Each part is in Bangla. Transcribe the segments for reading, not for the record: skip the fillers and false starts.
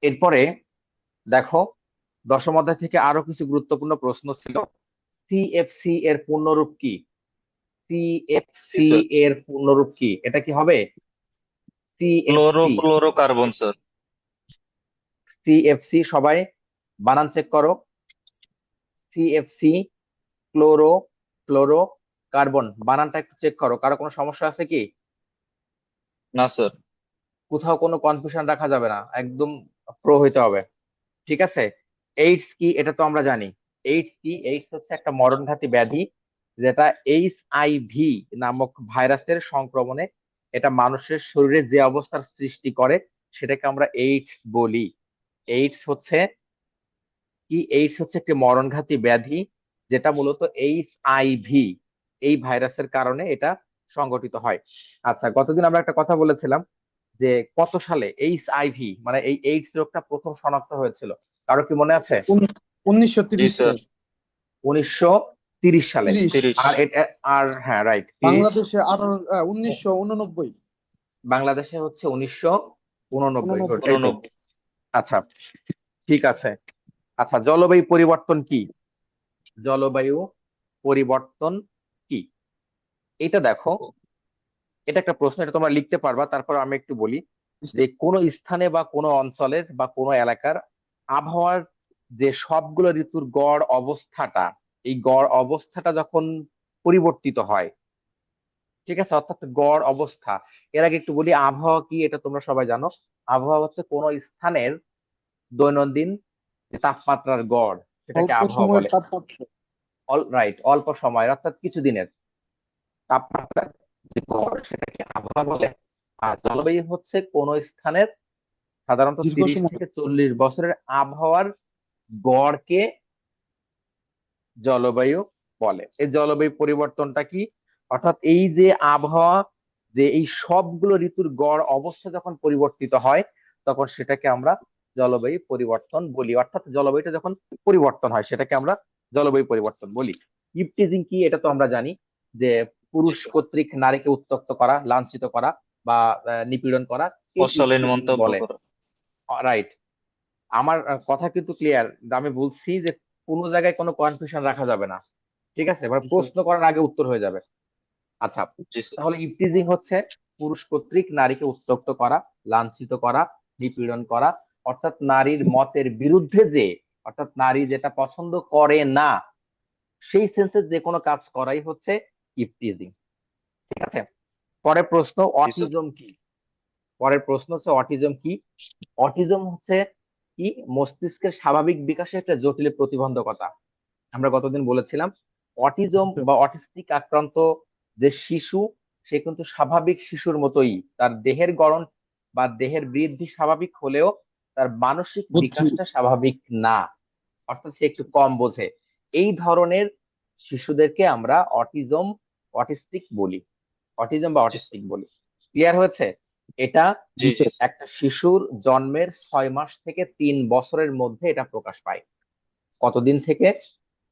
এরপরে দেখো, দশম অধ্যায় থেকে আরো কিছু গুরুত্বপূর্ণ প্রশ্ন ছিল। সিএফসি এর পূর্ণরূপ কি? জি সিএফসি স্যার। এর পূর্ণরূপ কি? এটা কি হবে? সিএফসি। Chlorofluorocarbon sir. সিএফসি সবাই বানান চেক করো। সিএফসি, ক্লোরো, ফ্লোরো, কার্বন, বানানটা একটু চেক করো, কারো কোনো সমস্যা আছে কি? না স্যার। কোথাও কোনো কনফিউশন রাখা যাবে না, একদম প্রো হইতে হবে। ঠিক আছে। এইডস কি এটা তো আমরা জানি। এইডস কি? এইডস হচ্ছে একটা মরণঘাতী ব্যাধি, যেটা HIV নামক ভাইরাসের সংক্রমণে এটা মানুষের শরীরে যে অবস্থার সৃষ্টি করে সেটাকে আমরা এইডস বলি। এইডস হচ্ছে কি? এইডস হচ্ছে একটি মরণঘাতী ব্যাধি, যেটা মূলত HIV এই ভাইরাসের কারণে এটা সংগঠিত হয়। আচ্ছা, গতদিন আমরা একটা কথা বলেছিলাম যে কত সালে HIV মানে এই এইডস রোগটা প্রথম শনাক্ত হয়েছিল? কারো কি মনে আছে? উনিশশো জি তিরিশে। স্যার। 1930 সালে। 30। 30। আর এটা, আর হ্যাঁ রাইট, 30। বাংলাদেশে 1989। বাংলাদেশে হচ্ছে 1989, গুড, এই তো। 89। আচ্ছা, ঠিক আছে। আচ্ছা, জলবায়ু পরিবর্তন কি? জলবায়ু পরিবর্তন কি? এটা দেখো, এটা একটা প্রশ্ন, এটা তোমরা লিখতে পারবা, তারপর আমি একটু বলি যে কোনো স্থানে বা কোনো অঞ্চলের বা কোনো এলাকার আবহাওয়ার যে সবগুলো ঋতুর গড় অবস্থাটা, এই গড় অবস্থাটা যখন পরিবর্তিত হয়, ঠিক আছে, অর্থাৎ গড় অবস্থা। এর আগে একটু বলি আবহাওয়া কি, এটা তোমরা সবাই জানো। আবহাওয়া হচ্ছে কোনো স্থানের দৈনন্দিন যে তাপমাত্রার গড়, সেটাকে অল্প আবহাওয়া সময়ের বলে। তাপমাত্রা। অল রাইট, অল্প সময় অর্থাৎ কিছু দিনের তাপমাত্রার যে গড় সেটাকে আবহাওয়া বলে। আর জলবায়ু হচ্ছে কোন স্থানের সাধারণত দীর্ঘ 30 সময়। থেকে 40 বছরের আবহাওয়ার গড়কে জলবায়ু বলে। এই জলবায়ু পরিবর্তনটা কি? অর্থাৎ এই যে আবহাওয়া, যে এই সবগুলো ঋতুর গড় অবস্থা যখন পরিবর্তিত হয়, তখন সেটাকে আমরা জলবায়ু পরিবর্তন বলি। অর্থাৎ জলবায়ুটা যখন পরিবর্তন হয় সেটাকে আমরা জলবায়ু পরিবর্তন বলি। ইভটিজিং কি? এটা তো আমরা জানি যে জি পুরুষ স্যার। কর্তৃক নারীকে উত্ত্যক্ত করা, লাঞ্ছিত করা বা নিপীড়ন করা, একে অশালীন ইভটিজিং মন্তব্য বলে। করা। রাইট। আমার কথা কিন্তু ক্লিয়ার, আমি বলছি যে কোনো জায়গায় কোনো কনফিউশন রাখা যাবে না। ঠিক আছে, এবার প্রশ্ন করার আগে উত্তর হয়ে যাবে। আচ্ছা, জি স্যার। তাহলে ইভটিজিং হচ্ছে পুরুষ কর্তৃক নারীকে উত্ত্যক্ত করা, লাঞ্ছিত করা, নিপীড়ন করা, অর্থাৎ নারীর মতের বিরুদ্ধে যে, অর্থাৎ নারী যেটা পছন্দ করে না সেই সেন্সে যে কোনো কাজ করাই হচ্ছে ইভটিজিং। ঠিক আছে। পরের প্রশ্ন, জি স্যার। অটিজম কি? পরের প্রশ্ন হচ্ছে অটিজম কি? অটিজম হচ্ছে কি? মস্তিষ্কের স্বাভাবিক বিকাশে একটা জটিল প্রতিবন্ধকতা। আমরা গতদিন বলেছিলাম অটিজম বা অটিস্টিক আক্রান্ত যে শিশু, সে কিন্তু স্বাভাবিক শিশুর মতোই, তার দেহের গড়ন বা দেহের বৃদ্ধি স্বাভাবিক হলেও তার মানসিক বুদ্ধি। বিকাশটা স্বাভাবিক না, অর্থাৎ সে একটু কম বোঝে। এই ধরনের শিশুদেরকে আমরা অটিজম, অটিস্টিক বলি। অটিজম বা জি স্যার। অটিস্টিক বলি। ক্লিয়ার হয়েছে? এটা জি জি স্যার। একটা শিশুর জন্মের 6 মাস থেকে 3 বছরের মধ্যে এটা প্রকাশ পায়। কতদিন থেকে?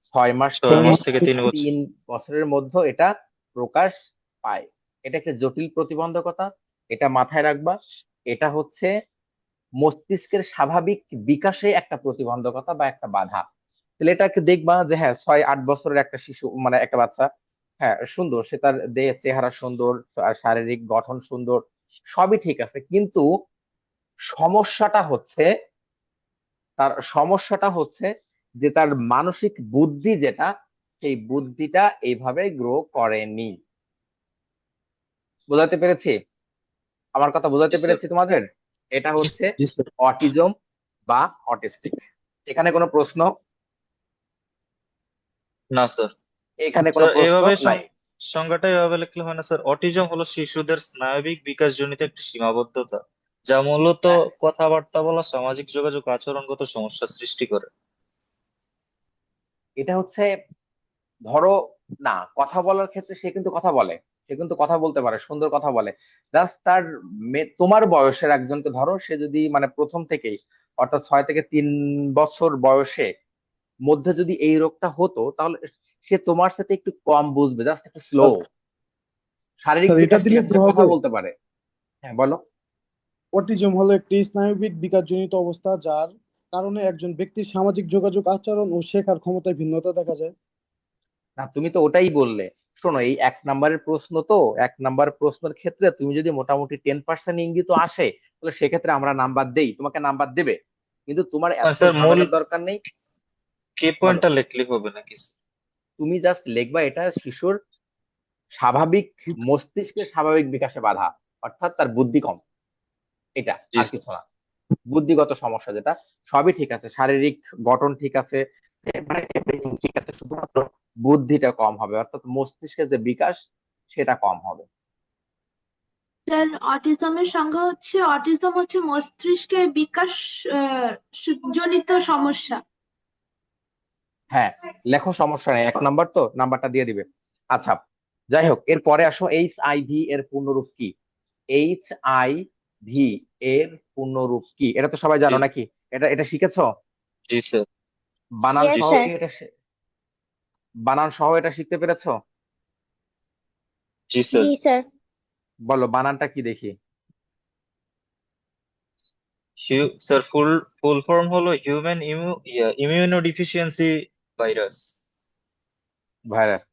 6 মাস ছয় থেকে মাস মাস থেকে থেকে। 3 বছর। 3 বছরের মধ্যে এটা প্রকাশ পায়। এটা একটা জটিল প্রতিবন্ধকতা, এটা মাথায় রাখবা। এটা হচ্ছে মস্তিষ্কের স্বাভাবিক বিকাশে একটা প্রতিবন্ধকতা বা একটা বাধা। তাহলে এটাকে দেখবা যে হ্যাঁ 6-8 বছরের একটা শিশু মানে একটা বাচ্চা, হ্যাঁ সুন্দর, সে তার দেহ চেহারা সুন্দর, শারীরিক গঠন সুন্দর, সবই ঠিক আছে, কিন্তু সমস্যাটা হচ্ছে, তার সমস্যাটা হচ্ছে যে তার মানসিক বুদ্ধি যেটা, সেই বুদ্ধিটা এইভাবে গ্রো করেনি। বোঝাতে পেরেছি? আমার কথা বোঝাতে জি স্যার। পেরেছি তোমাদের? এটা হচ্ছে জি স্যার। অটিজম বা অটিস্টিক। এখানে কোনো প্রশ্ন? না স্যার। এখানে কোনো স্যার প্রশ্ন এইভাবে নাই। সংজ্ঞাটা এভাবে লিখলে হয় না স্যার? অটিজম হলো শিশুদের স্নায়বিক বিকাশজনিত একটি সীমাবদ্ধতা, যা মূলত হ্যাঁ, কথাবার্তা বলা, সামাজিক যোগাযোগ, আচরণগত সমস্যা সৃষ্টি করে। এটা হচ্ছে, ধরো, না, কথা বলার ক্ষেত্রে সে কিন্তু কথা বলে, সে কিন্তু কথা বলতে পারে, সুন্দর কথা বলে। জাস্ট তার তোমার বয়সের একজনকে ধরো, সে যদি মানে প্রথম থেকেই, অর্থাৎ 6 থেকে 3 বছর বয়সে মধ্যে যদি এই রোগটা হতো, তাহলে সে তোমার সাথে একটু কম বুঝবে, জাস্ট একটু স্লো। শারীরিক স্যার এটা বিকাশ ঠিক দিলে আছে, কি সে কথা হবে? বলতে পারে। হ্যাঁ বলো। অটিজম হলো একটি স্নায়বিক বিকাশজনিত অবস্থা যার কারণে একজন ব্যক্তির সামাজিক যোগাযোগ, আচরণ ও শেখার ক্ষমতায় ভিন্নতা দেখা যায়। না, তুমি তো ওটাই বললে। শোনো, এই 1 নম্বরের প্রশ্ন তো, 1 নম্বর প্রশ্নের ক্ষেত্রে তুমি যদি মোটামুটি 10% ইঙ্গিত আসে, তাহলে সেক্ষেত্রে আমরা নাম্বার দেই, তোমাকে নাম্বার দেবে। কিন্তু তোমার এত স্যার মূল ঝামেলার দরকার নেই। কে বলো। পয়েন্টটা লিখলে হবে নাকি স্যার? তুমি জাস্ট লিখবা এটা শিশুর স্বাভাবিক মস্তিষ্কের স্বাভাবিক বিকাশে বাধা, অর্থাৎ তার বুদ্ধি কম, এটা জি আর স্যার। কিছু না। বুদ্ধিগত সমস্যা যেটা, সবই ঠিক আছে, শারীরিক গঠন ঠিক আছে, মানে everything ঠিক আছে, শুধুমাত্র বুদ্ধিটা কম হবে, অর্থাৎ মস্তিষ্কের যে বিকাশ সেটা কম হবে। স্যার অটিজমের সংজ্ঞা হচ্ছে অটিজম হচ্ছে মস্তিষ্কের বিকাশ জনিত সমস্যা। হ্যাঁ, লেখো, সমস্যা নেই, 1 নম্বর তো, নাম্বারটা দিয়ে দিবে। আচ্ছা, যাই হোক, এর পরে আসো, HIV এর পূর্ণরূপ কি? HIV এর পূর্ণরূপ কি, এটা তো সবাই জি জানো নাকি? এটা এটা শিখেছো? জি স্যার। বানান ইয়েস জি সহ স্যার। স্যার। কি এটা বানান সহ এটা শিখতে পেরেছো? জি স্যার। জি স্যার। বলো বানানটা কি দেখি। স্যার ফুল ফুল ফর্ম হলো হিউম্যান ইমিউনোডিফিসিয়েন্সি ভাইরাস। ভাইরাস।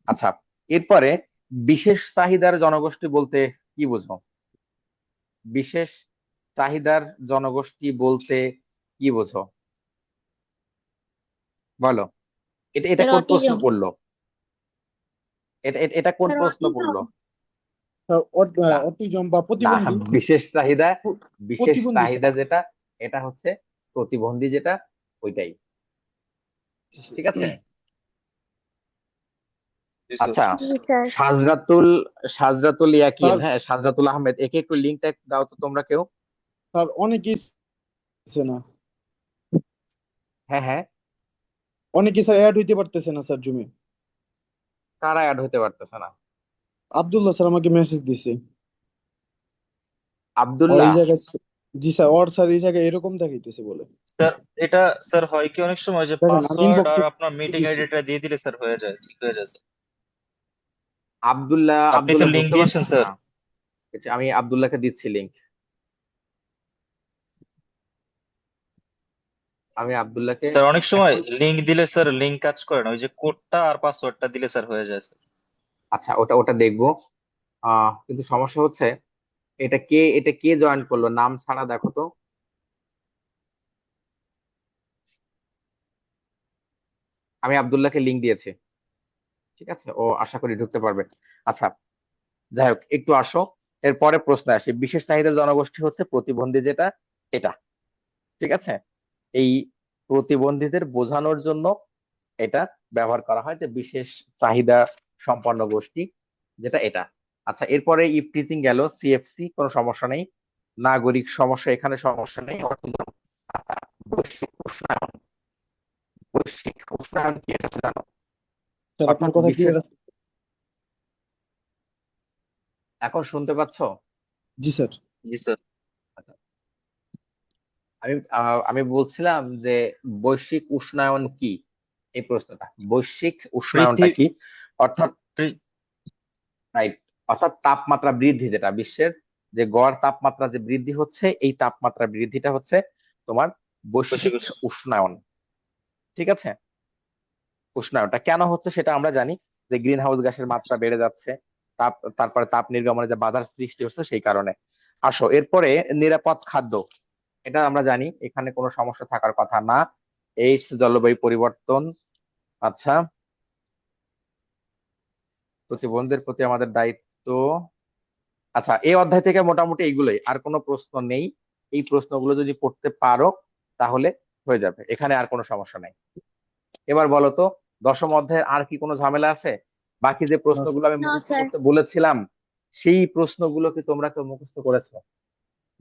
আচ্ছা, এরপরে বিশেষ চাহিদার জনগোষ্ঠী বলতে কি বুঝো? বিশেষ চাহিদার জনগোষ্ঠী বলতে কি বুঝো, বলো। এটা এটা স্যার কোন প্রশ্ন অটিজম। পড়লো? এটা কোন স্যার প্রশ্ন অটিজম। পড়লো? স্যার না, অটিজম বা না, প্রতিবন্ধী। বিশেষ চাহিদা, বিশেষ প্রতিবন্ধী চাহিদা যেটা, এটা হচ্ছে প্রতিবন্ধী যেটা, ওইটাই। ঠিক আছে। জি স্যার। আচ্ছা, জি স্যার। সাজরাতুল সাজরাতুল ইয়াকিন, স্যার। হ্যাঁ, সাজরাতুল আহমেদ, একে একটু লিঙ্কটা দাও তো তোমরা কেউ। স্যার অনেকেই পারতেছে না, হ্যাঁ, হ্যাঁ। অনেকেই স্যার অ্যাড হইতে পারতেছে না স্যার জুমে। কারা অ্যাড হইতে পারতেছে না? আব্দুল্লাহ স্যার আমাকে মেসেজ দিছে। আর এই আব্দুল্লাহ? জায়গায়, জি স্যার, ওর স্যার এই জায়গায় এরকম দেখাইতেছে বলে। স্যার এটা স্যার হয় কি অনেক সময় যে দেখেন আমি পাসওয়ার্ড আর ইনবক্সে আপনার মিটিং দিছি। আইডিটা দিয়ে দিলে স্যার হয়ে যায়, ঠিক হয়ে যায় স্যার। আব্দুল্লাহ, আপনি তো আব্দুল্লাহ লিঙ্ক বুঝতে দিয়েছেন পারতেছে স্যার। না। আমি আব্দুল্লাহকে দিচ্ছি লিঙ্ক। আমি আব্দুল্লাহকে স্যার অনেক সময় এখন, লিঙ্ক দিলে স্যার লিঙ্ক কাজ করে না, ওই যে কোডটা আর পাসওয়ার্ডটা দিলে স্যার হয়ে যায় স্যার। আচ্ছা, ওটা ওটা দেখবো। কিন্তু সমস্যা হচ্ছে, এটা কে জয়েন করলো নাম ছাড়া, দেখো তো। আমি আব্দুল্লাহকে লিঙ্ক দিয়েছি। ঠিক আছে, ও আশা করি ঢুকতে পারবে। আচ্ছা, যাই হোক, একটু আসো, এরপরে প্রশ্ন আসে। বিশেষ চাহিদার জনগোষ্ঠী হচ্ছে প্রতিবন্ধী যেটা, এটা। ঠিক আছে। এই প্রতিবন্ধীদের বোঝানোর জন্য এটা ব্যবহার করা হয়, যে বিশেষ চাহিদা সম্পন্ন গোষ্ঠী যেটা, এটা। আচ্ছা, এরপরে ইফটিজিং গেল, CFC কোনো সমস্যা নেই, নাগরিক সমস্যা এখানে সমস্যা নেই, অটিজম। বৈশ্বিক উষ্ণায়ন, বৈশ্বিক উষ্ণায়ন কি এটা তো জানো? স্যার আপনার অর্থাৎ কথা বিশ্বের, ক্লিয়ার আছে? এখন শুনতে পাচ্ছো? জি স্যার। জি স্যার। আচ্ছা, আমি বলছিলাম যে বৈশ্বিক উষ্ণায়ন কি, এই প্রশ্নটা, বৈশ্বিক বৃদ্ধি উষ্ণায়নটা কি, অর্থাৎ, বৃ- রাইট, অর্থাৎ তাপমাত্রা বৃদ্ধি, যেটা বিশ্বের যে গড় তাপমাত্রা যে বৃদ্ধি হচ্ছে, এই তাপমাত্রা বৃদ্ধিটা হচ্ছে তোমার বৈশ্বিক বৈশ্বিক উষ্ণায়ন। ঠিক আছে। উষ্ণায়নটা কেন হচ্ছে সেটা আমরা জানি, যে গ্রিন হাউস গ্যাসের মাত্রা বেড়ে যাচ্ছে, তারপরে তাপ নির্গমনে যে বাধার সৃষ্টি হচ্ছে সেই কারণে। আসো, এরপরে নিরাপদ খাদ্য, এটা আমরা জানি, এখানে কোনো সমস্যা থাকার কথা না। জলবায়ু পরিবর্তন। আচ্ছা, প্রতিবন্ধীদের প্রতি আমাদের দায়িত্ব। আচ্ছা, এই অধ্যায় থেকে মোটামুটি এইগুলোই, আর কোনো প্রশ্ন নেই। এই প্রশ্নগুলো যদি পড়তে পারো তাহলে হয়ে যাবে, এখানে আর কোনো সমস্যা নেই। এবার বলো তো, 10ম অধ্যায়ের আর কি কোনো ঝামেলা আছে? বাকি যে না প্রশ্নগুলো আমি নো মুখস্থ স্যার। করতে বলেছিলাম, সেই প্রশ্নগুলো কি তোমরা কেউ মুখস্থ করেছো?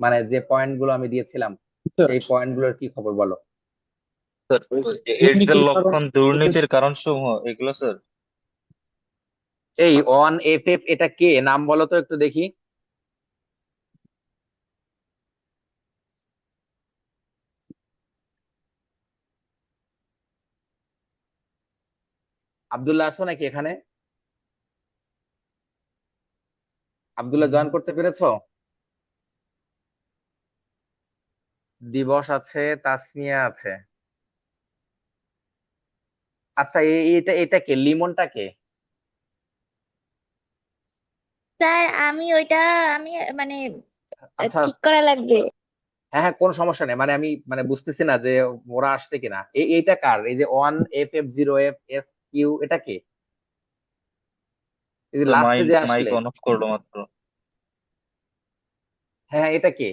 মানে যে পয়েন্টগুলো আমি দিয়েছিলাম, স্যার। সেই পয়েন্টগুলোর কি খবর, বলো। স্যার ওই ওই যে এইডস এর দুর্নীতির কারণ, লক্ষণ, দুর্নীতির কারণ সমূহ, এগুলো স্যার। এই 1FF এটা কে, নাম বলো তো একটু দেখি। আব্দুল্লাহ আছো নাকি এখানে? আব্দুল্লাহ জয়েন করতে পেরেছো? দিবস আছে, তাসমিয়া আছে। আচ্ছা, এটা এটা কে, লিমনটা কে? স্যার আমি ওইটা আমি মানে আচ্ছা, ঠিক করা লাগবে। হ্যাঁ হ্যাঁ, কোনো সমস্যা নেই, মানে আমি মানে বুঝতেছি না যে ওরা আসছে কিনা। এইটা কার, এই যে 1FF0FFQ, এটা কে? এই যে লাস্টে মাইক যে মাইক আসলে। অন অফ করলো মাত্র। হ্যাঁ হ্যাঁ, এটা কে?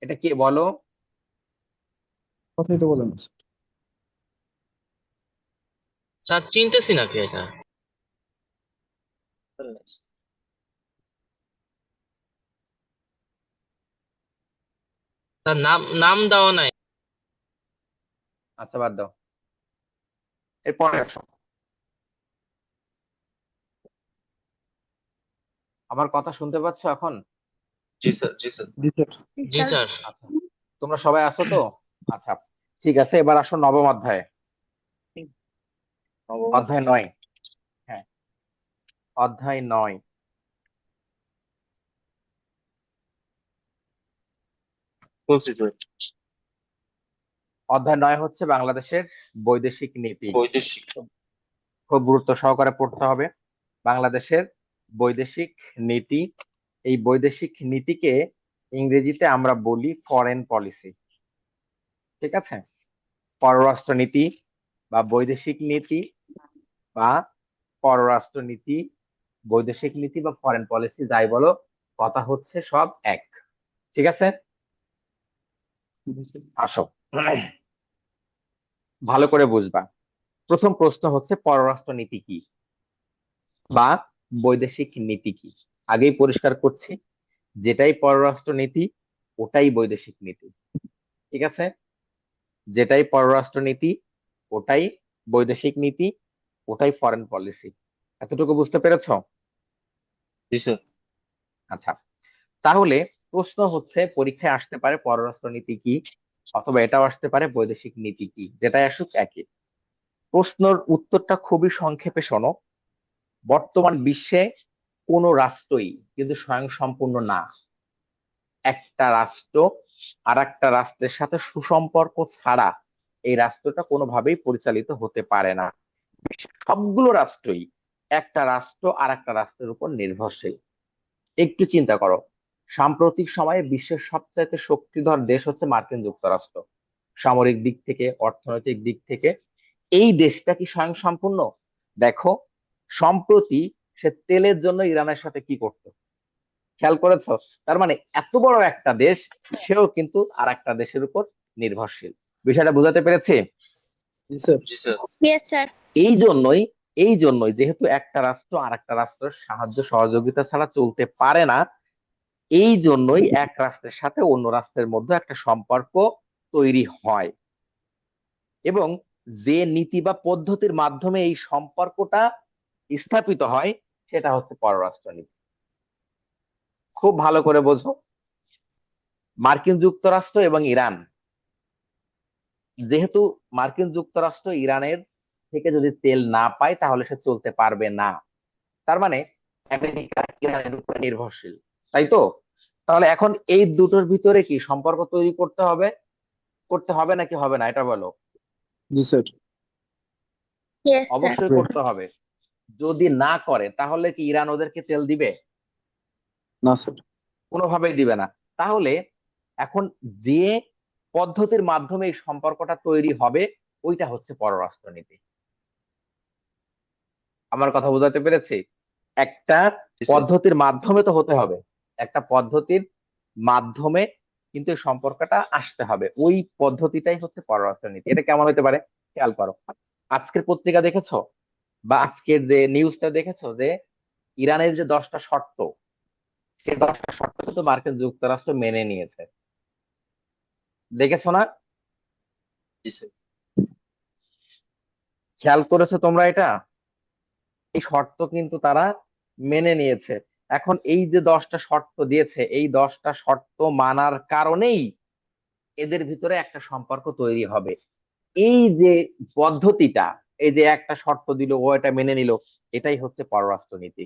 এটা কে বলো? কথাই তো বলেন। স্যার চিনতেছি না কে এটা। তার নাম নাম দেওয়া নাই। আচ্ছা, বাদ দাও, এরপরে আসো। আমার কথা শুনতে পাচ্ছ এখন? জি স্যার, জি স্যার। জি স্যার। জি স্যার। আচ্ছা, তোমরা সবাই আছো তো? আচ্ছা, ঠিক আছে, এবার আসো নবম অধ্যায়ে। অধ্যায় 9। হ্যাঁ, অধ্যায় 9। বলছি স্যার। অধ্যায় 9 হচ্ছে বাংলাদেশের বৈদেশিক নীতি। বৈদেশিক। খুব গুরুত্ব সহকারে পড়তে হবে। বাংলাদেশের বৈদেশিক নীতি। এই বৈদেশিক নীতিকে ইংরেজিতে আমরা বলি ফরেন পলিসি। ঠিক আছে? পররাষ্ট্র নীতি বা বৈদেশিক নীতি বা পররাষ্ট্র নীতি, বৈদেশিক নীতি বা ফরেন পলিসি, যাই বলো, কথা হচ্ছে সব এক। ঠিক আছে, জি স্যার। আসো, ভালো করে বুঝবা। প্রথম প্রশ্ন হচ্ছে পররাষ্ট্র নীতি কি বা বৈদেশিক নীতি কি। আগেই পরিষ্কার করছি, যেটাই পররাষ্ট্র নীতি ওটাই বৈদেশিক নীতি। ঠিক আছে? যেটাই পররাষ্ট্র নীতি ওটাই বৈদেশিক নীতি, ওটাই ফরেন পলিসি। এতটুকু বুঝতে পেরেছো? জি স্যার। আচ্ছা, তাহলে প্রশ্ন হচ্ছে পরীক্ষায় আসতে পারে পররাষ্ট্র নীতি কি, অথবা এটাও আসতে পারে বৈদেশিক নীতি কি, যেটাই আসুক একই। প্রশ্নের উত্তরটা খুবই সংক্ষেপে শোনো। বর্তমান বিশ্বে কোনো রাষ্ট্রই কিন্তু স্বয়ংসম্পূর্ণ না। একটা রাষ্ট্র আর একটা রাষ্ট্রের সাথে সুসম্পর্ক ছাড়া এই রাষ্ট্রটা কোনোভাবেই পরিচালিত হতে পারে না। সবগুলো রাষ্ট্রই একটা রাষ্ট্র আর একটা রাষ্ট্রের উপর নির্ভরশীল। একটু চিন্তা করো, সাম্প্রতিক সময়ে বিশ্বের সবচাইতে শক্তিধর দেশ হচ্ছে মার্কিন যুক্তরাষ্ট্র। সামরিক দিক থেকে, অর্থনৈতিক দিক থেকে এই দেশটা কি স্বয়ংসম্পূর্ণ? দেখো, সম্প্রতি সে তেলের জন্য ইরানের সাথে কি করতো, খেয়াল করেছো? তার মানে এত বড় একটা দেশ, সেও কিন্তু আর একটা দেশের উপর নির্ভরশীল। বিষয়টা বোঝাতে পেরেছি? জি স্যার। জি স্যার। Yes sir. এই জন্যই এই জন্যই যেহেতু একটা রাষ্ট্র আর একটা রাষ্ট্রের সাহায্য সহযোগিতা ছাড়া চলতে পারে না, এই জন্যই এক রাষ্ট্রের সাথে অন্য রাষ্ট্রের মধ্যে একটা সম্পর্ক তৈরি হয়, এবং যে নীতি বা পদ্ধতির মাধ্যমে এই সম্পর্কটা স্থাপিত হয় সেটা হচ্ছে পররাষ্ট্র নীতি। খুব ভালো করে বোঝো, মার্কিন যুক্তরাষ্ট্র এবং ইরান, যেহেতু মার্কিন যুক্তরাষ্ট্র ইরানের থেকে যদি তেল না পায় তাহলে সে চলতে পারবে না। তার মানে আমেরিকা ইরানের উপর নির্ভরশীল, তাই তো? তাহলে এখন এই দুটোর ভিতরে কি সম্পর্ক তৈরি করতে হবে নাকি হবে না, এটা বলো। জি স্যার। Yes sir. অবশ্যই করতে হবে। যদি না করে তাহলে কি ইরান ওদেরকে তেল দিবে? না স্যার। কোনোভাবেই দিবে না। তাহলে এখন যে পদ্ধতির মাধ্যমে এই সম্পর্কটা তৈরি হবে ওইটা হচ্ছে পররাষ্ট্রনীতি। আমার কথা বোঝাতে পেরেছি? একটা জি স্যার। পদ্ধতির মাধ্যমে তো হতে হবে, একটা পদ্ধতির মাধ্যমে কিন্তু এই সম্পর্কটা আসতে হবে, ওই পদ্ধতিটাই হচ্ছে পররাষ্ট্রনীতি। এটা কেমন হতে পারে, খেয়াল করো। আজকের পত্রিকা দেখেছো বা আজকের যে নিউজটা দেখেছো, যে ইরানের যে 10টা শর্ত, সেই 10টা শর্ত কিন্তু মার্কিন যুক্তরাষ্ট্র মেনে নিয়েছে, দেখেছো না? জি স্যার। খেয়াল করেছো তোমরা এটা? এই শর্ত কিন্তু তারা মেনে নিয়েছে। এখন এই যে 10টা শর্ত দিয়েছে, এই 10টা শর্ত মানার কারণেই এদের ভিতরে একটা সম্পর্ক তৈরি হবে। এই যে পদ্ধতিটা, এই যে একটা শর্ত দিল, ও এটা মেনে নিল, এটাই হচ্ছে পররাষ্ট্রনীতি।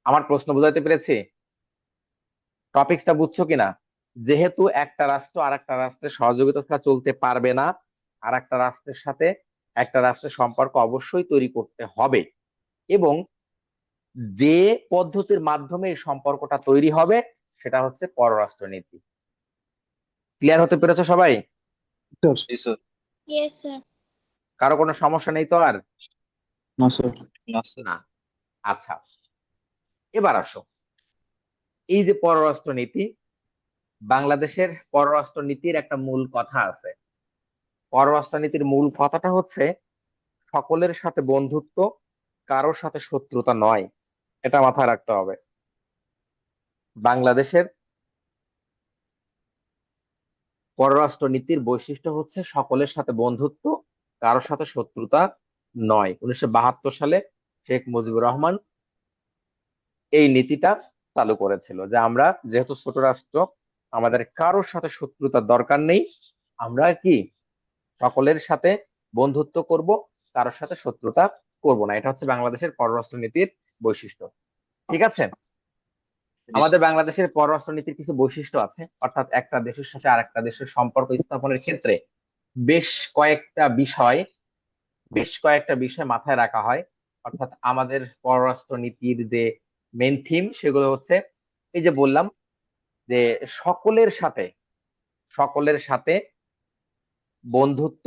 আমার প্রশ্ন বুঝাতে পেরেছি? টপিকসটা বুঝছো কিনা? যেহেতু একটা রাষ্ট্র আর একটা রাষ্ট্রের সহযোগিতা ছাড়া চলতে পারবে না, আর একটা রাষ্ট্রের সাথে একটা রাষ্ট্রের সম্পর্ক অবশ্যই তৈরি করতে হবে, এবং যে পদ্ধতির মাধ্যমে এই সম্পর্কটা তৈরি হবে সেটা হচ্ছে পররাষ্ট্রনীতি। ক্লিয়ার হতে পেরেছো সবাই? স্যার। জি স্যার। Yes sir. কারো কোনো সমস্যা নেই তো আর? না স্যার। না স্যার। না। আচ্ছা, এবার আসো, এই যে পররাষ্ট্রনীতি, বাংলাদেশের পররাষ্ট্রনীতির একটা মূল কথা আছে। পররাষ্ট্রনীতির মূল কথাটা হচ্ছে সকলের সাথে বন্ধুত্ব, কারোর সাথে শত্রুতা নয়। এটা মাথায় রাখতে হবে। বাংলাদেশের পররাষ্ট্রনীতির বৈশিষ্ট্য হচ্ছে সকলের সাথে বন্ধুত্ব, কারোর সাথে শত্রুতা নয়। 1972 সালে শেখ মুজিবুর রহমান এই নীতিটা চালু করেছিল যে আমরা যেহেতু ছোট রাষ্ট্র, আমাদের কারোর সাথে শত্রুতার দরকার নেই, আমরা কি সকলের সাথে বন্ধুত্ব করব, কারোর সাথে শত্রুতা করব না। এটা হচ্ছে বাংলাদেশের পররাষ্ট্র নীতির বৈশিষ্ট্য। ঠিক আছে? জি আমাদের স্যার। বাংলাদেশের পররাষ্ট্র নীতির কিছু বৈশিষ্ট্য আছে, অর্থাৎ একটা দেশের সাথে আরেকটা দেশের সম্পর্ক স্থাপনের ক্ষেত্রে বেশ কয়েকটা বিষয় বেশ কয়েকটা বিষয় মাথায় রাখা হয়। অর্থাৎ আমাদের পররাষ্ট্র নীতির যে মেন থিম সেগুলো হচ্ছে, এই যে বললাম যে সকলের সাথে সকলের সাথে বন্ধুত্ব,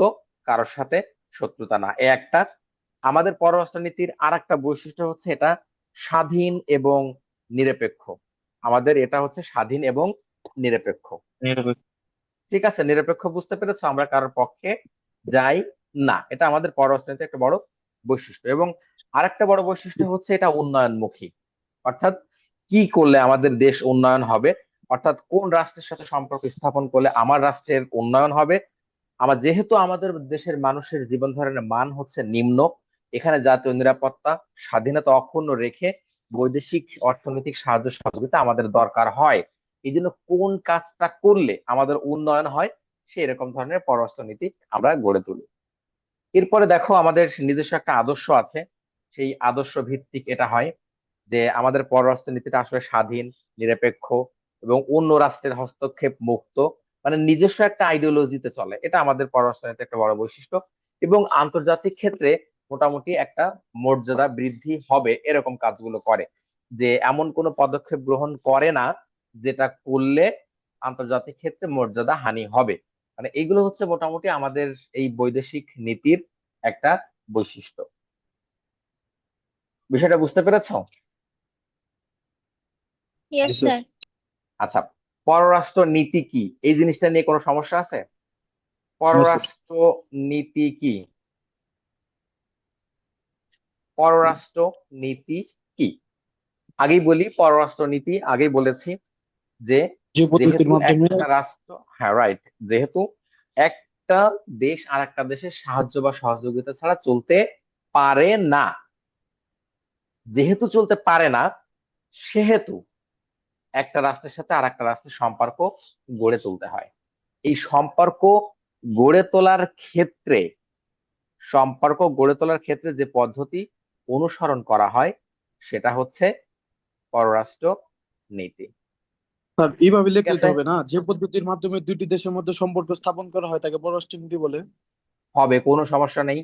কারোর সাথে শত্রুতা না, এ একটা। আমাদের পররাষ্ট্রনীতির আর একটা বৈশিষ্ট্য হচ্ছে এটা স্বাধীন এবং নিরপেক্ষ। আমাদের এটা হচ্ছে স্বাধীন এবং নিরপেক্ষ। নিরপেক্ষ। ঠিক আছে, নিরপেক্ষ বুঝতে পেরেছো? আমরা কারোর পক্ষে যাই না, এটা আমাদের পররাষ্ট্রনীতির একটা বড় বৈশিষ্ট্য। এবং আরেকটা বড় বৈশিষ্ট্য হচ্ছে এটা উন্নয়নমুখী। অর্থাৎ কি করলে আমাদের দেশ উন্নয়ন হবে, অর্থাৎ কোন রাষ্ট্রের সাথে সম্পর্ক স্থাপন করলে আমার রাষ্ট্রের উন্নয়ন হবে। যেহেতু আমাদের দেশের মানুষের জীবন ধারণের মান হচ্ছে নিম্ন, এখানে জাতীয় নিরাপত্তা, স্বাধীনতা অক্ষুণ্ণ রেখে বৈদেশিক অর্থনৈতিক সাহায্য সহযোগিতা আমাদের দরকার হয়। এই জন্য কোন কাজটা করলে আমাদের উন্নয়ন হয়, সেরকম ধরনের পররাষ্ট্রনীতি আমরা গড়ে তুলি। এরপরে দেখো, আমাদের নিজস্ব একটা আদর্শ আছে। সেই আদর্শ ভিত্তিক এটা হয় যে আমাদের পররাষ্ট্র নীতিটা আসলে স্বাধীন, নিরপেক্ষ এবং অন্য রাষ্ট্রের হস্তক্ষেপ মুক্ত, মানে নিজস্ব একটা আইডিওলজিতে চলে। এটা আমাদের পররাষ্ট্র নীতির একটা বড় বৈশিষ্ট্য। এবং আন্তর্জাতিক ক্ষেত্রে মোটামুটি একটা মর্যাদা বৃদ্ধি হবে এরকম কাজগুলো করে, যে এমন কোনো পদক্ষেপ গ্রহণ করে না যেটা করলে আন্তর্জাতিক ক্ষেত্রে মর্যাদা হানি হবে। মানে এইগুলো হচ্ছে মোটামুটি আমাদের এই বৈদেশিক নীতির একটা বৈশিষ্ট্য। বিষয়টা বুঝতে পেরেছো? জি ইয়েস স্যার। স্যার। আচ্ছা, পররাষ্ট্র নীতি কি, এই জিনিসটা নিয়ে কোনো সমস্যা আছে? না স্যার। পররাষ্ট্র নীতি কি? পররাষ্ট্র নীতি কি? আগেই বলি, পররাষ্ট্র নীতি আগেই বলেছি যে যে পদ্ধতির যেহেতু মাধ্যমে। একটা রাষ্ট্র, হ্যাঁ রাইট, যেহেতু একটা দেশ আর একটা দেশের সাহায্য বা সহযোগিতা ছাড়া চলতে পারে না, যেহেতু চলতে পারে না, সেহেতু একটা রাষ্ট্রের সাথে আর একটা রাষ্ট্রের সম্পর্ক গড়ে তুলতে হয়। এই গড়ে তোলার ক্ষেত্রে সম্পর্ক গড়ে তোলার ক্ষেত্রে যে পদ্ধতি অনুসরণ করা হয় সেটা হচ্ছে পররাষ্ট্র নীতি। স্যার, এইভাবে ঠিক লিখলে তো আছে? হবে না, যে পদ্ধতির মাধ্যমে দুইটি দেশের মধ্যে সম্পর্ক স্থাপন করা হয় তাকে পররাষ্ট্রনীতি বলে। হবে, কোনো সমস্যা নেই,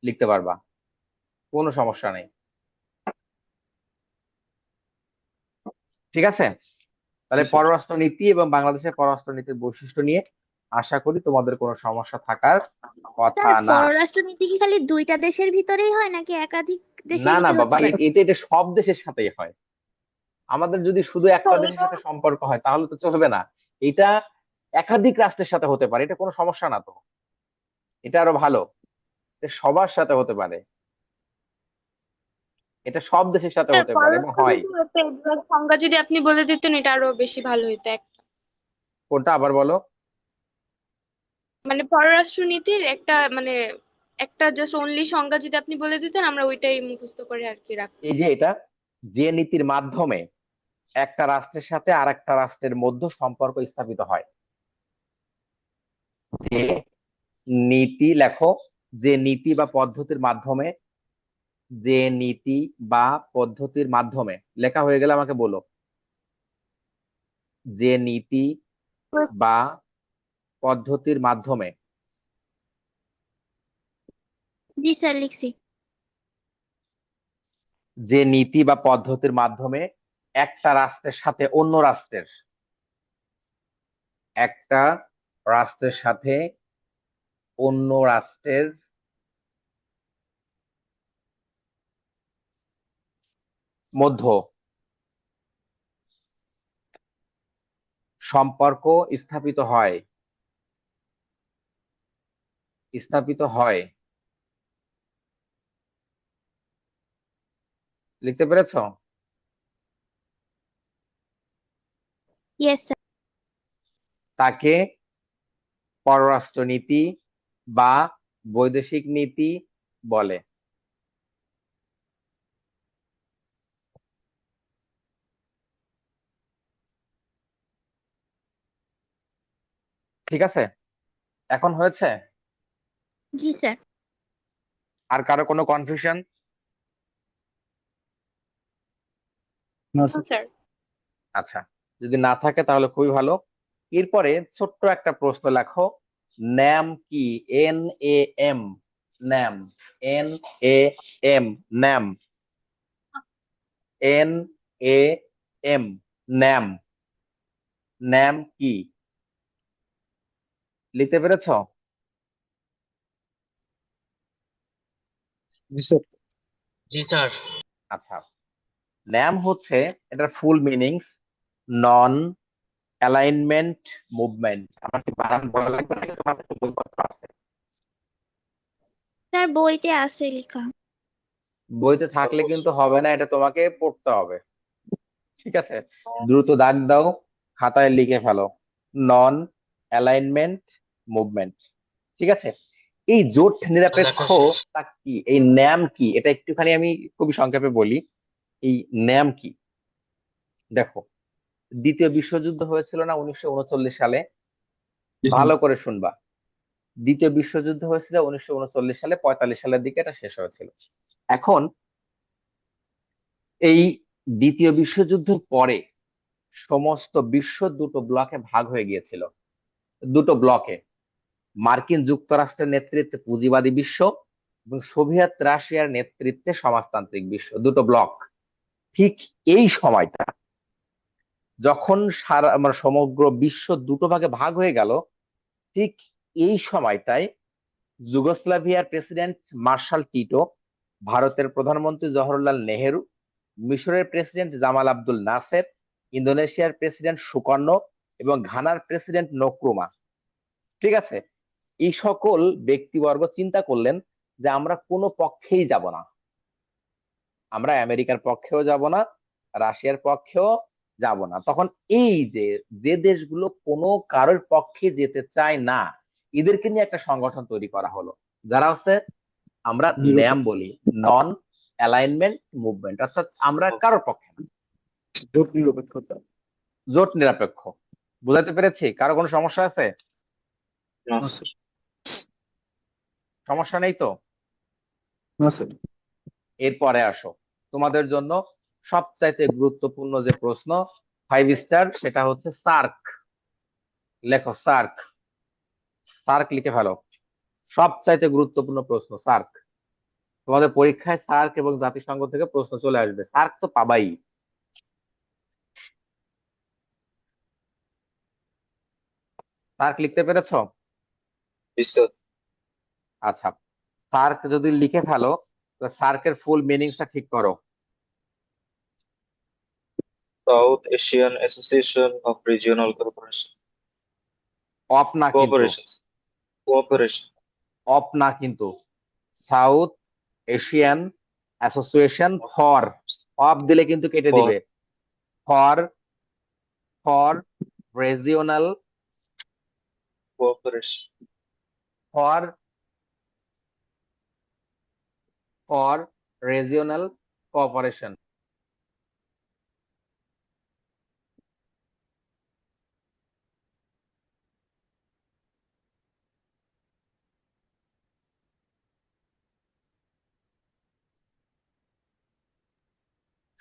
লিখতে পারবা, কোনো সমস্যা নেই। ঠিক আছে, জি তাহলে স্যার। পররাষ্ট্র নীতি এবং বাংলাদেশের পররাষ্ট্র নীতির বৈশিষ্ট্য নিয়ে আশা করি তোমাদের কোনো সমস্যা থাকার কথা স্যার না। পররাষ্ট্রনীতি কি খালি দুইটা দেশের ভিতরেই হয় নাকি একাধিক দেশের না না ভিতরে বাবা, হতে পারে? এটা এটা সব দেশের সাথেই হয়। আমাদের যদি শুধু একটা দেশের সাথে সম্পর্ক হয় তাহলে তো চলবে না। এটা একাধিক রাষ্ট্রের সাথে হতে পারে, এটা কোনো সমস্যা না তো, এটা আরো ভালো। এটা সবার সাথে হতে পারে, এটা সব দেশের সাথে স্যার হতে পারে এবং হয়। পররাষ্ট্রনীতির একটা exact সংজ্ঞা যদি আপনি বলে দিতেন এটা আরো বেশি ভালো হতো কোনটা আবার বলো? মানে পররাষ্ট্রনীতির একটা মানে একটা জাস্ট অনলি সংজ্ঞা যদি আপনি বলে দিতেন আমরা ওইটাই মুখস্থ করে আর কি রাখতাম। এই যে এটা, যে নীতির মাধ্যমে একটা রাষ্ট্রের সাথে আর একটা রাষ্ট্রের মধ্যে সম্পর্ক স্থাপিত হয়, যে নীতি লেখো, যে নীতি বা পদ্ধতির মাধ্যমে, যে নীতি বা পদ্ধতির মাধ্যমে, লেখা হয়ে গেলে আমাকে বলো। যে নীতি বা পদ্ধতির মাধ্যমে। জি স্যার লিখছি। যে নীতি বা পদ্ধতির মাধ্যমে একটা রাষ্ট্রের সাথে অন্য রাষ্ট্রের, একটা রাষ্ট্রের সাথে অন্য রাষ্ট্রের মধ্য সম্পর্ক স্থাপিত হয়, স্থাপিত হয়। লিখতে পেরেছো? Yes sir. তাকে পররাষ্ট্রনীতি বা বৈদেশিক নীতি বলে। ঠিক আছে, এখন হয়েছে? জি স্যার। আর কারো কোনো কনফিউশন? না না স্যার। স্যার। আচ্ছা, যদি না থাকে তাহলে খুবই ভালো। এরপরে ছোট্ট একটা প্রশ্ন লেখো, ন্যাম কি? N A M, NAM, N A M, NAM, N A M, NAM, NAM কি? লিখতে পেরেছো? জি স্যার। জি স্যার। আচ্ছা, ন্যাম হচ্ছে, এটার full meanings non alignment movement. আমার কি বানান বলা লাগবে নাকি তোমার কাছে বইপত্র আছে? স্যার বইতে আছে লেখা। বইতে থাকলে কিন্তু হবে না, এটা তোমাকে পড়তে হবে। ঠিক আছে, দ্রুত দাগ দাও, খাতায় লিখে ফেলো, নন অ্যালাইনমেন্ট মুভমেন্ট। ঠিক আছে, এই জোট নিরপেক্ষ লেখা শেষ। তা কি? এই ন্যাম কি? এটা একটুখানি আমি খুবই সংক্ষেপে বলি। এই ন্যাম কি? দেখো, দ্বিতীয় বিশ্বযুদ্ধ হয়েছিল না 1939 সালে? ভালো করে শুনবা। দ্বিতীয় বিশ্বযুদ্ধ হয়েছিল 1939 সালে, 45 সালের দিকে এটা শেষ হয়েছিল। এখন এই দ্বিতীয় বিশ্বযুদ্ধের পরে সমস্ত বিশ্ব দুটো ব্লকে ভাগ হয়ে গিয়েছিল। দুটো ব্লকে, মার্কিন যুক্তরাষ্ট্রের নেতৃত্বে পুঁজিবাদী বিশ্ব এবং সোভিয়েত রাশিয়ার নেতৃত্বে সমাজতান্ত্রিক বিশ্ব, দুটো ব্লক। ঠিক এই সময়টা যখন সারা আমার সমগ্র বিশ্ব দুটো ভাগে ভাগ হয়ে গেল, ঠিক এই সময়টায় যুগোস্লাভিয়ার প্রেসিডেন্ট মার্শাল টিটো, ভারতের প্রধানমন্ত্রী জওহরলাল নেহেরু, মিশরের প্রেসিডেন্ট জামাল আব্দুল নাসের, ইন্দোনেশিয়ার প্রেসিডেন্ট সুকর্ণ এবং ঘানার প্রেসিডেন্ট নক্রুমা, ঠিক আছে, এই সকল ব্যক্তিবর্গ চিন্তা করলেন যে আমরা কোনো পক্ষেই যাব না, আমরা আমেরিকার পক্ষেও যাব না, রাশিয়ার পক্ষেও যাব না। তখন এই যে যে দেশগুলো কোনো কারোর পক্ষে যেতে চায় না, এদেরকে নিয়ে একটা সংগঠন তৈরি করা হলো, যারা হচ্ছে আমরা ন্যাম বলি, নন অ্যালাইনমেন্ট মুভমেন্ট, অর্থাৎ আমরা কারোর পক্ষে না, জোট নিরপেক্ষতা। জোট নিরপেক্ষ। বুঝাতে পেরেছি? কারো কোনো সমস্যা আছে? না না স্যার। স্যার। সমস্যা নেই তো? না স্যার। এরপরে আসো, তোমাদের জন্য সবচাইতে গুরুত্বপূর্ণ যে প্রশ্ন, 5 স্টার, সেটা হচ্ছে সার্ক। লেখো সার্ক, সার্ক লিখে ফেলো। সবচাইতে গুরুত্বপূর্ণ প্রশ্ন সার্ক। তোমাদের পরীক্ষায় সার্ক এবং জাতিসংঘ থেকে প্রশ্ন চলে আসবে, সার্ক তো পাবাই। সার্ক লিখতে পেরেছো? জি স্যার। আচ্ছা, সার্ক যদি লিখে ফেলো, তো সার্কের ফুল মিনিংসটা ঠিক করো। South Asian association of regional cooperation. অপ না কিন্তু, কোঅপারেশন। কোঅপারেশন। অপ না কিন্তু, south Asian association for, of দিলে কিন্তু কেটে ফর দিবে। For, for regional, cooperation. For, for regional cooperation.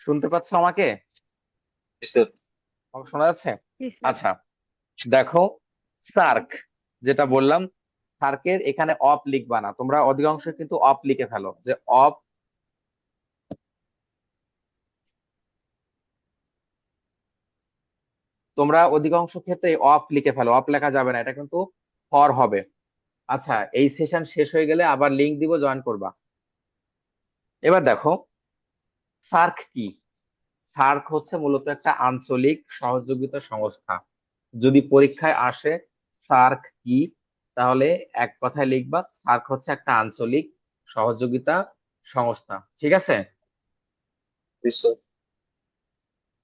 শুনতে পাচ্ছ আমাকে? জি স্যার। আমাকে শোনা যাচ্ছে? জি স্যার। আচ্ছা, দেখো সার্ক যেটা বললাম, সার্কের এখানে অফ লিখবা না, তোমরা অধিকাংশ কিন্তু অফ লিখে ফেলো, যে অফ, তোমরা অধিকাংশ ক্ষেত্রে অফ লিখে ফেলো, অফ লেখা যাবে না, এটা কিন্তু ফর হবে। আচ্ছা, এই সেশন শেষ হয়ে গেলে আবার লিংক দিব, জয়েন করবা। এবার দেখো সার্ক কি। সার্ক হচ্ছে মূলত একটা আঞ্চলিক সহযোগিতা সংস্থা। যদি পরীক্ষায় আসে সার্ক কি, তাহলে এক কথায় লিখবা সার্ক হচ্ছে একটা আঞ্চলিক সহযোগিতা সংস্থা। ঠিক আছে? জি স্যার।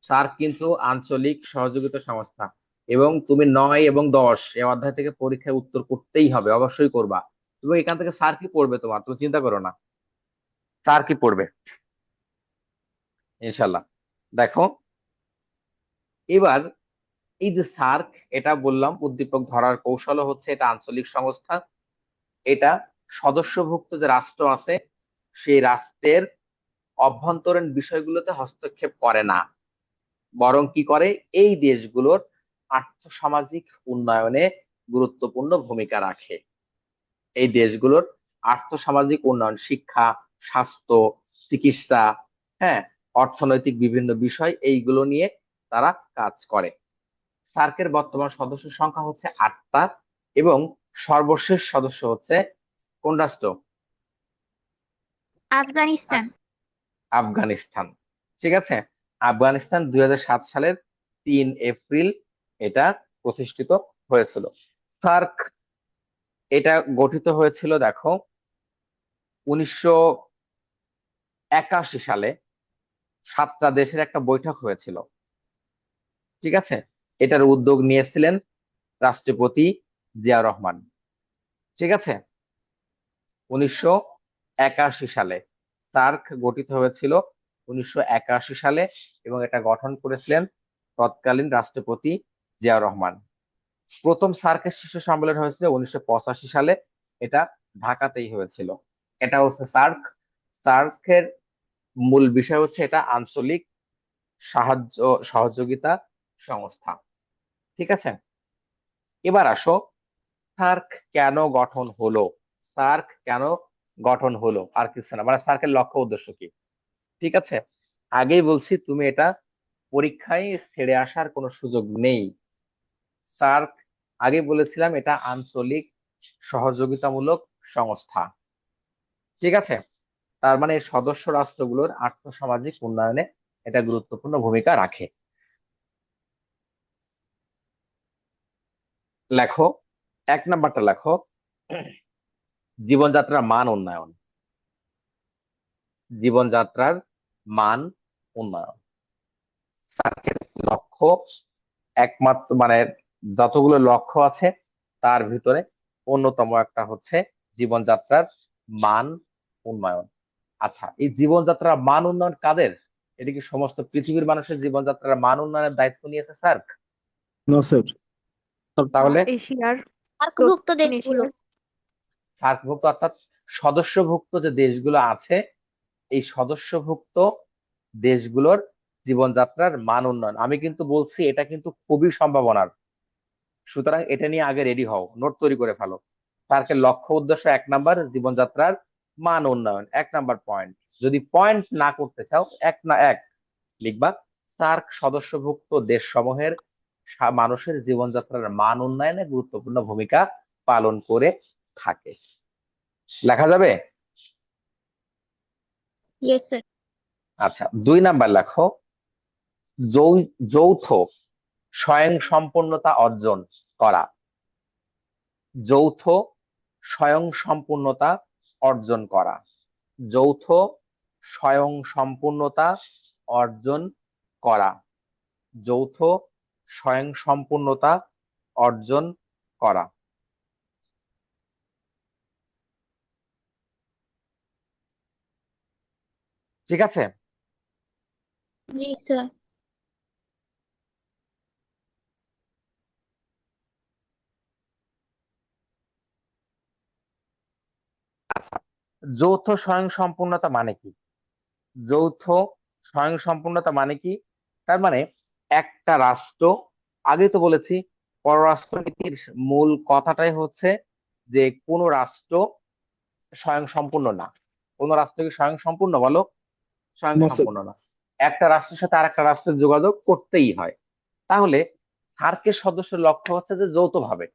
সার্ক কিন্তু আঞ্চলিক সহযোগিতা সংস্থা, এবং তুমি 9 এবং 10 এই অধ্যায় থেকে পরীক্ষায় উত্তর করতেই হবে, অবশ্যই করবা। এবং এখান থেকে স্যার কি পড়বে তোমার, তুমি চিন্তা করো না, স্যার কি পড়বে ইনশাল্লাহ। দেখো এবার এই যে সার্ক, এটা বললাম উদ্দীপক ধরার কৌশল হচ্ছে এটা আঞ্চলিক সংস্থা। এটা সদস্যভুক্ত যে রাষ্ট্র আছে সেই রাষ্ট্রের অভ্যন্তরীণ বিষয়গুলোতে হস্তক্ষেপ করে না, বরং কি করে, এই দেশগুলোর আর্থসামাজিক উন্নয়নে গুরুত্বপূর্ণ ভূমিকা রাখে। এই দেশগুলোর আর্থসামাজিক উন্নয়ন, শিক্ষা, স্বাস্থ্য, চিকিৎসা, হ্যাঁ, অর্থনৈতিক বিভিন্ন বিষয়, এইগুলো নিয়ে তারা কাজ করে। সার্কের বর্তমান সদস্য সংখ্যা হচ্ছে 8টা, এবং সর্বশেষ সদস্য হচ্ছে কোন রাষ্ট্র? আফগানিস্তান। আফগানিস্তান। ঠিক আছে, আফগানিস্তান 2007 সালের 3 এপ্রিল এটা প্রতিষ্ঠিত হয়েছিল। সার্ক এটা গঠিত হয়েছিল দেখো 1981 সালে, 7টা দেশের একটা বৈঠক হয়েছিল। ঠিক আছে, এটার উদ্যোগ নিয়েছিলেন রাষ্ট্রপতি জিয়া রহমান। ঠিক আছে, 1981 সালে সার্ক গঠিত হয়েছিল, 1981 সালে, এবং এটা গঠন করেছিলেন তৎকালীন রাষ্ট্রপতি জিয়া রহমান। প্রথম সার্কের শীর্ষ সম্মেলন হয়েছিল 1985 সালে, এটা ঢাকাতেই হয়েছিল। এটা হচ্ছে সার্ক। সার্কের মূল বিষয় হচ্ছে এটা আঞ্চলিক সাহায্য সহযোগিতা সংস্থা। ঠিক আছে, এবার আসো সার্ক কেন গঠন হলো। সার্ক কেন গঠন হলো আর কিছু না, মানে সার্কের লক্ষ্য উদ্দেশ্য কি। ঠিক আছে, আগেই বলছি তুমি এটা পরীক্ষায় ছেড়ে আসার কোনো সুযোগ নেই। সার্ক আগে বলেছিলাম এটা আঞ্চলিক সহযোগিতামূলক সংস্থা। ঠিক আছে, তার মানে সদস্য রাষ্ট্রগুলোর আর্থসামাজিক উন্নয়নে এটা গুরুত্বপূর্ণ ভূমিকা রাখে। লেখো, 1 নাম্বারটা লেখো, জীবনযাত্রার মান উন্নয়ন। জীবনযাত্রার মান উন্নয়ন সার্কের লক্ষ্য, একমাত্র মানে যতগুলো লক্ষ্য আছে তার ভিতরে অন্যতম একটা হচ্ছে জীবনযাত্রার মান উন্নয়ন। আচ্ছা, এই জীবনযাত্রার মান উন্নয়ন কাদের? এটা কি সমস্ত পৃথিবীর মানুষের জীবনযাত্রার মান উন্নয়নের দায়িত্ব নিয়েছে সার্ক? না স্যার। তাহলে এশিয়ার, সার্কভুক্ত দক্ষিণ দেশগুলো। এশিয়ার। সার্কভুক্ত অর্থাৎ সদস্যভুক্ত যে দেশগুলো আছে, এই সদস্যভুক্ত দেশগুলোর জীবনযাত্রার মান উন্নয়ন। আমি কিন্তু বলছি এটা কিন্তু খুবই সম্ভাবনার, সুতরাং এটা নিয়ে আগে রেডি হও, নোট তৈরি করে ফেলো। সার্কের লক্ষ্য উদ্দেশ্য 1 নাম্বার জীবনযাত্রার মান উন্নয়ন, 1 নাম্বার পয়েন্ট। যদি পয়েন্ট না করতে চাও, এক লিখবা সার্ক সদস্যভুক্ত দেশ সমূহের মানুষের জীবনযাত্রার মান উন্নয়নে গুরুত্বপূর্ণ ভূমিকা পালন করে থাকে। লেখা যাবে? Yes sir. আচ্ছা, 2 নাম্বার লেখো, যৌথ স্বয়ংসম্পূর্ণতা অর্জন করা। যৌথ স্বয়ংসম্পূর্ণতা অর্জন করা। যৌথ স্বয়ংসম্পূর্ণতা অর্জন করা। যৌথ স্বয়ংসম্পূর্ণতা অর্জন করা। ঠিক আছে, জি স্যার। যৌথ স্বয়ংসম্পূর্ণতা মানে কি? যৌথ স্বয়ংসম্পূর্ণতা মানে কি? তার মানে একটা রাষ্ট্র, আগে তো বলেছি পররাষ্ট্রনীতির মূল কথাটাই হচ্ছে যে কোন রাষ্ট্র স্বয়ংসম্পূর্ণ না। কোন রাষ্ট্র কি স্বয়ংসম্পূর্ণ বলো? না স্যার। স্বয়ংসম্পূর্ণ না। একটা রাষ্ট্রের সাথে আরেকটা রাষ্ট্রের যোগাযোগ করতেই হয়। তাহলে সার্কের সদস্যের লক্ষ্য হচ্ছে যে যৌথভাবে,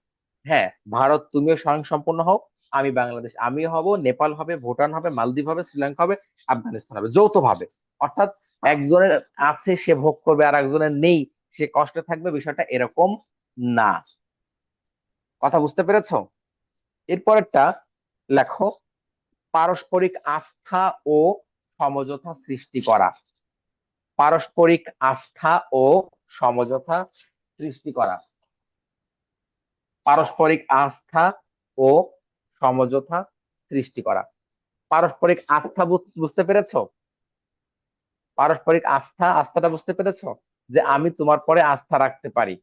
হ্যাঁ ভারত তুমিও স্বয়ংসম্পূর্ণ হও, আমি বাংলাদেশ আমিও হব, নেপাল হবে, ভুটান হবে, মালদ্বীপ হবে, শ্রীলঙ্কা হবে, আফগানিস্তান হবে, যৌথভাবে। অর্থাৎ একজনের আছে সে ভোগ করবে আর একজনের নেই সে কষ্টে থাকবে, বিষয়টা এরকম না। কথা বুঝতে পেরেছো? এরপরেরটা লেখো, পারস্পরিক আস্থা ও সমঝোতা সৃষ্টি করা। পারস্পরিক আস্থা ও সমঝোতা সৃষ্টি করা। পারস্পরিক আস্থা ও সমঝোতা সৃষ্টি করা। পারস্পরিক আস্থা বুঝতে পেরেছো? পারস্পরিক আস্থাটা বুঝতে পেরেছো? যে আমি তোমার পরে আস্থা রাখতে পারি,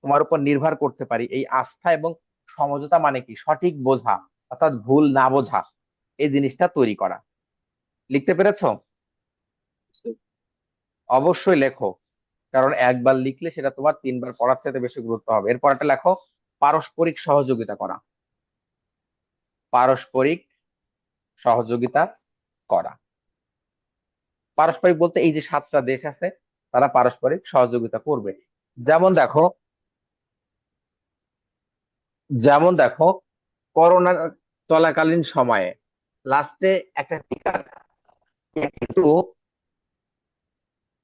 তোমার উপর নির্ভর করতে পারি। এই আস্থা এবং সমঝোতা মানে কি? সঠিক বোঝা, অর্থাৎ ভুল না বোঝা, এই জিনিসটা তৈরি করা। লিখতে পেরেছো? অবশ্যই লেখো, কারণ একবার লিখলে সেটা তোমার 3বার পড়ার চাইতে বেশি গুরুত্ব হবে। এরপর একটা লেখো, পারস্পরিক সহযোগিতা করা। পারস্পরিক সহযোগিতা করা। পারস্পরিক বলতে এই যে 7টা দেশ আছে তারা পারস্পরিক সহযোগিতা করবে। যেমন দেখো, যেমন দেখো করোনা চলাকালীন সময়ে লাস্টে একটা টিকা, কিন্তু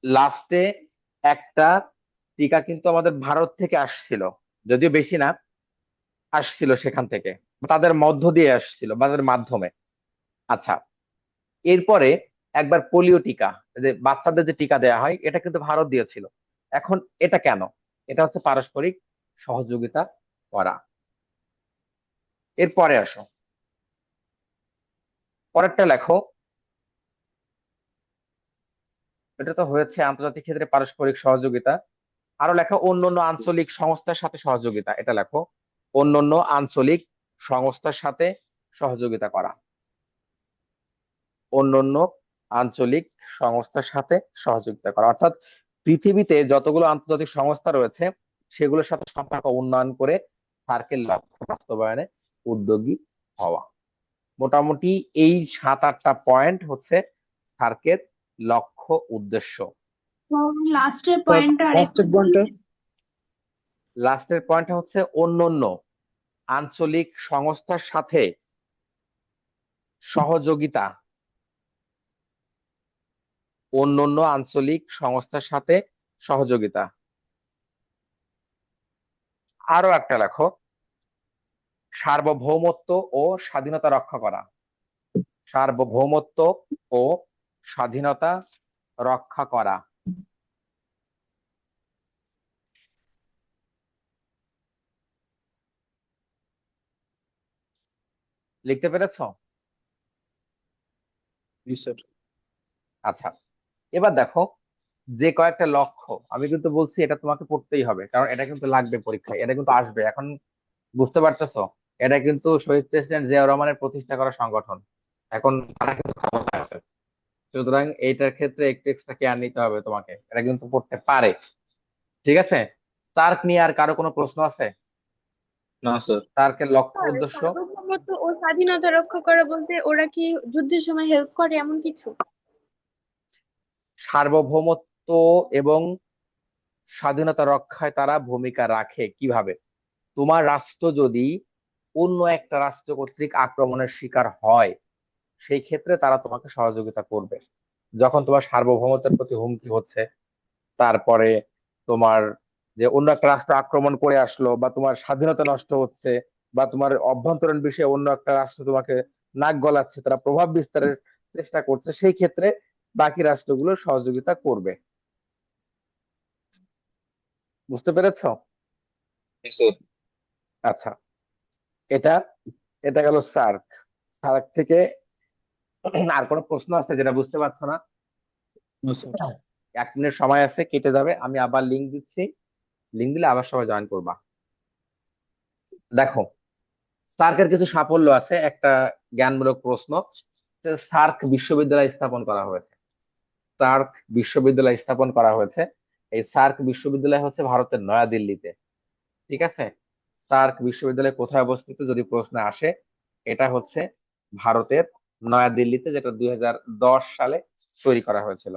লাস্টে একটা টিকা কিন্তু আমাদের ভারত থেকে আসছিল, যদিও বেশি না, আসছিল সেখান থেকে, তাদের মধ্য দিয়ে আসছিল, বা তাদের মাধ্যমে। আচ্ছা, এরপরে একবার পোলিও টিকা, যে বাচ্চাদের যে টিকা দেওয়া হয়, এটা কিন্তু ভারত দিয়েছিল। এখন এটা কেন? এটা হচ্ছে পারস্পরিক সহযোগিতা করা। এরপরে আসো, পরেরটা লেখো, এটা তো হয়েছে আন্তর্জাতিক ক্ষেত্রে পারস্পরিক সহযোগিতা। আরো লেখো, অন্যান্য আঞ্চলিক সংস্থার সাথে সহযোগিতা। এটা লেখো, অন্যান্য আঞ্চলিক সংস্থার সাথে সহযোগিতা করা। অন্যান্য আঞ্চলিক সংস্থার সাথে সহযোগিতা করা, অর্থাৎ পৃথিবীতে যতগুলো আন্তর্জাতিক সংস্থা রয়েছে সেগুলোর সাথে সম্পর্ক উন্নয়ন করে সার্কেল লক্ষ্য বাস্তবায়নে উদ্যোগী হওয়া। মোটামুটি এই 7-8টা পয়েন্ট হচ্ছে সার্কের লক্ষ্য উদ্দেশ্য। লাস্টের স্যার পয়েন্টটা লাস্টের পয়েন্টটা। লাস্টের পয়েন্ট হচ্ছে অন্যান্য আঞ্চলিক সংস্থার সাথে সহযোগিতা। অন্যান্য আঞ্চলিক সংস্থার সাথে সহযোগিতা। আরো একটা লেখো, সার্বভৌমত্ব ও স্বাধীনতা রক্ষা করা। সার্বভৌমত্ব ও স্বাধীনতা রক্ষা করা। লিখতে পেরেছো? জি স্যার। আচ্ছা, এবার দেখো, যে কয়েকটা লক্ষ্য আমি কিন্তু বলছি এটা তোমাকে পড়তেই হবে, কারণ এটা কিন্তু লাগবে পরীক্ষায়, এটা কিন্তু আসবে এখন। বুঝতে পারতেছো? এটা কিন্তু শহীদ প্রেসিডেন্ট জিয়াউর রহমানের প্রতিষ্ঠা করা সংগঠন, এখন তারা কিন্তু ক্ষমতায় আছে। সুতরাং এইটার ক্ষেত্রে একটু এক্সট্রা কেয়ার নিতে হবে তোমাকে, এটা কিন্তু পড়তে পারে। ঠিক আছে? সার্ক নিয়ে আর কারো কোনো প্রশ্ন আছে? না স্যার। সার্কের লক্ষ্য স্যার, উদ্দেশ্য? সার্বভৌমত্ব ও স্বাধীনতা রক্ষা করা বলতে ওরা কি যুদ্ধের সময় হেল্প করে এমন কিছু? সার্বভৌমত্ব এবং স্বাধীনতা রক্ষায় তারা ভূমিকা রাখে কিভাবে? তোমার রাষ্ট্র যদি অন্য একটা রাষ্ট্র কর্তৃক আক্রমণের শিকার হয় সেই ক্ষেত্রে তারা তোমাকে সহযোগিতা করবে। যখন তোমার সার্বভৌমত্বের প্রতি হুমকি হচ্ছে, তারপরে তোমার যে অন্য একটা রাষ্ট্র আক্রমণ করে আসলো, বা তোমার স্বাধীনতা নষ্ট হচ্ছে, বা তোমার অভ্যন্তরীণ বিষয়ে অন্য একটা রাষ্ট্র তোমাকে নাক গলাচ্ছে, তারা প্রভাব বিস্তারের চেষ্টা করছে, সেই ক্ষেত্রে বাকি রাষ্ট্রগুলো সহযোগিতা করবে। বুঝতে পেরেছো? জি স্যার। আচ্ছা, এটা এটা গেল সার্ক। সার্ক থেকে আর কোনো প্রশ্ন আছে যেটা বুঝতে পারছো না? না স্যার। 1 মিনিট সময় আছে, কেটে যাবে, আমি আবার লিংক দিচ্ছি, লিংক দিলে আবার সবাই জয়েন করবা। দেখো, সার্কের কিছু সাফল্য আছে। একটা জ্ঞানমূলক প্রশ্ন, সার্ক বিশ্ববিদ্যালয় স্থাপন করা হয়েছে। সার্ক বিশ্ববিদ্যালয় স্থাপন করা হয়েছে। এই সার্ক বিশ্ববিদ্যালয় হচ্ছে ভারতের নয়াদিল্লিতে। ঠিক আছে, সার্ক বিশ্ববিদ্যালয় কোথায় অবস্থিত যদি প্রশ্ন আসে, এটা হচ্ছে ভারতের নয়াদিল্লিতে, যেটা 2010 সালে তৈরি করা হয়েছিল।